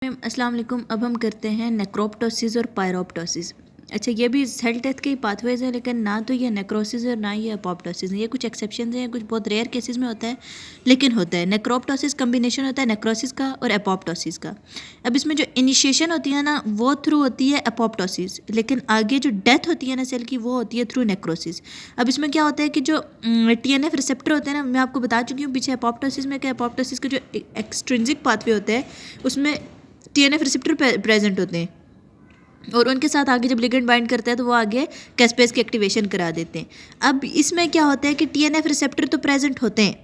अस्सलाम वालेकुम। अब हम करते हैं नेक्रोप्टोसिस और पायरोप्टोसिस। अच्छा, ये भी सेल डेथ के ही पाथवेज है, लेकिन ना तो ये नेक्रोसिस है और ना ये अपोप्टोसिस है। ये कुछ एक्सेप्शन हैं, कुछ बहुत रेयर केसेस में होता है, लेकिन होता है। नेक्रोप्टोसिस कम्बिनेशन होता है नेक्रोसिस का और अपोप्टोसिस का। अब इसमें जो इनिशिएशन होती है ना, वो थ्रू होती है अपोप्टोसिस, लेकिन आगे जो डेथ होती है ना सेल की, वो होती है थ्रू नेक्रोसिस। अब इसमें क्या होता है कि जो TNF रिसेप्टर होते हैं ना, मैं आपको बता चुकी हूँ पीछे अपोप्टोसिस में क्या, अपोप्टोसिस का जो एक्सट्रिंसिक पाथवे होता है उसमें TNF रिसेप्टर प्रेजेंट होते हैं, और उनके साथ आगे जब लिगेंड बाइंड करता है तो वो आगे कैस्पेज की एक्टिवेशन करा देते हैं। अब इसमें क्या होता है कि TNF रिसेप्टर तो प्रेजेंट होते हैं,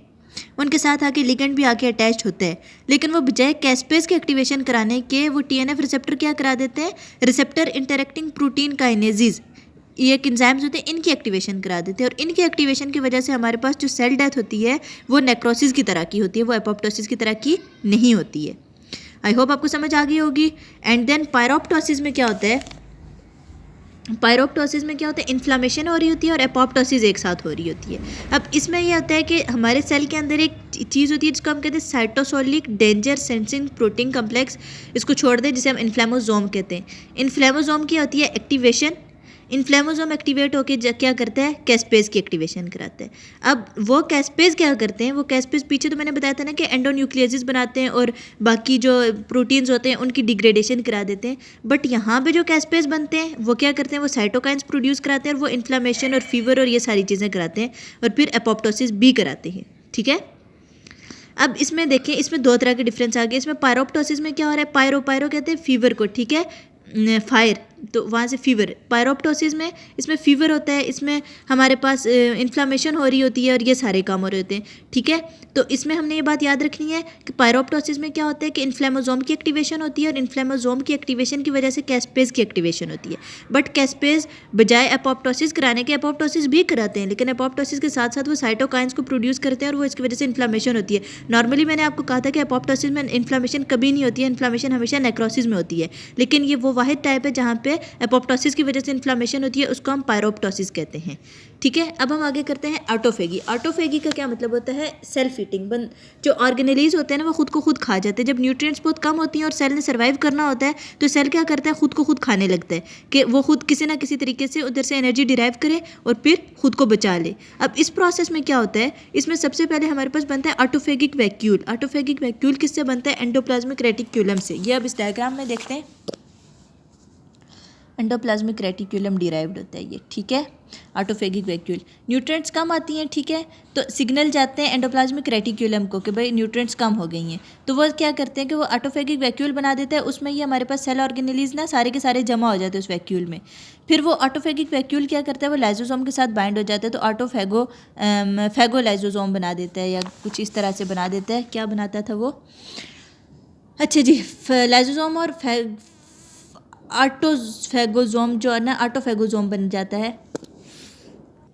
उनके साथ आके लिगेंड भी आके अटैच होता है, लेकिन वो बजाय कैस्पेज की एक्टिवेशन कराने के वो TNF रिसेप्टर क्या करा देते हैं, रिसेप्टर इंटरेक्टिंग प्रोटीन काइनेजीज, ये एक एंजाइम्स होते हैं, इनकी एक्टिवेशन करा देते हैं। और इनकी एक्टिवेशन की वजह से हमारे पास जो सेल डेथ होती है वो नेक्रोसिस की तरह की होती है, वो एपोप्टोसिस की तरह की नहीं होती है। आई होप आपको समझ आ गई होगी। एंड देन पायरोप्टोसिस में क्या होता है, पायरोप्टोसिस में क्या होता है, इन्फ्लामेशन हो रही होती है और एपोप्टोसिस एक साथ हो रही होती है। अब इसमें यह होता है कि हमारे सेल के अंदर एक चीज़ होती है जिसको हम कहते हैं cytosolic danger sensing protein complex, इसको छोड़ दें, जिसे हम इन्फ्लेमोसोम कहते हैं। इन्फ्लेमोसोम की होती है एक्टिवेशन, इन्फ्लेमोसोम एक्टिवेट होकर क्या करता है, कैस्पेज की एक्टिवेशन कराता है। अब वो कैस्पेज क्या करते हैं, वो कैस्पेज पीछे तो मैंने बताया था ना कि एंडोन्यूक्लियसिस बनाते हैं और बाकी जो प्रोटीन्स होते हैं उनकी डिग्रेडेशन करा देते हैं। बट यहाँ पे जो कैस्पेज बनते हैं वो क्या करते हैं, वो साइटोकाइंस प्रोड्यूस कराते हैं और वो इन्फ्लेमेशन और फीवर और ये सारी चीज़ें कराते हैं, और फिर एपोप्टोसिस भी कराते हैं। ठीक है, अब इसमें देखें, इसमें दो तरह के डिफरेंस आ गए। इसमें पायरोप्टोसिस में क्या हो रहा है, पायरो पायरो कहते हैं फीवर को, ठीक है, फायर, तो वहाँ से फीवर। पायरोप्टोसिस में इसमें फीवर होता है, इसमें हमारे पास इन्फ्लामेशन हो रही होती है और ये सारे काम हो रहे होते हैं। ठीक है, तो इसमें हमने ये बात याद रखनी है कि पायरोप्टोसिस में क्या होता है कि इन्फ्लेमोसोम की एक्टिवेशन होती है, और इन्फ्लेमोसोम की एक्टिवेशन की वजह से कैस्पेज की एक्टिवेशन होती है। बट कैस्पेज बजाय एपोप्टोसिस कराने के एपोप्टोसिस भी कराते हैं, लेकिन एपोप्टोसिस के साथ साथ वो साइटोकाइंस को प्रोड्यूस करते हैं और वो इसकी वजह से इन्फ्लामेशन होती है। नॉर्मली मैंने आपको कहा था कि एपोप्टोसिस में इन्फ्लामेशन कभी नहीं होती है, इन्फ्लामेशन हमेशा नेक्रोसिस में होती है, लेकिन ये वो वाहिद टाइप है जहाँ पे एपोप्टोसिस की वजह से इन्फ्लामेशन होती है, उसको हम पायरोप्टोसिस कहते हैं। ठीक है, अब हम आगे करते हैं ऑटोफेगी। ऑटोफेगी का क्या मतलब होता है, सेल्फ ईटिंग। जो ऑर्गेनेलीज होते हैं ना, वो खुद को खुद खा जाते हैं। जब न्यूट्रिएंट्स बहुत कम होती हैं और सेल ने सर्वाइव करना होता है, तो सेल क्या करता है, खुद को खुद खाने लगता है कि वो खुद किसी ना किसी तरीके से उधर से एनर्जी डिराइव करे और फिर खुद को बचा ले। अब इस प्रोसेस में क्या होता है, इसमें सबसे पहले हमारे पास बनता है ऑटोफेगिक वैक्यूल। ऑटोफेगिक वैक्यूल किससे बनता है, एंडोप्लाज्मिक रेटिक्यूलम से। ये अब इस डायग्राम में देखते हैं, एंडोप्लाज्मिक रेटिक्यूलम डिराइव्ड होता है ये। ठीक है, ऑटोफेगिक वैक्यूल, न्यूट्रिएंट्स कम आती हैं, ठीक है, तो सिग्नल जाते हैं एंडोप्लाज्मिक रेटिक्यूलम को कि भाई न्यूट्रिएंट्स कम हो गई हैं, तो वो क्या करते हैं कि वो ऑटोफेगिक वैक्यूल बना देता है। उसमें ये हमारे पास सेल ऑर्गेनेलीज ना सारे के सारे जमा हो जाते हैं उस वैक्यूल में। फिर वो ऑटोफेगिक वैक्यूल क्या करता है, वो लाइजोसोम के साथ बाइंड हो जाता है, तो फेगो लाइजोसोम बना देता है, या कुछ इस तरह से बना देता है। क्या बनाता था वो, अच्छा जी, लाइजोसोम और ऑटोफेगोसोम जो है ना, ऑटोफेगोसोम बन जाता है।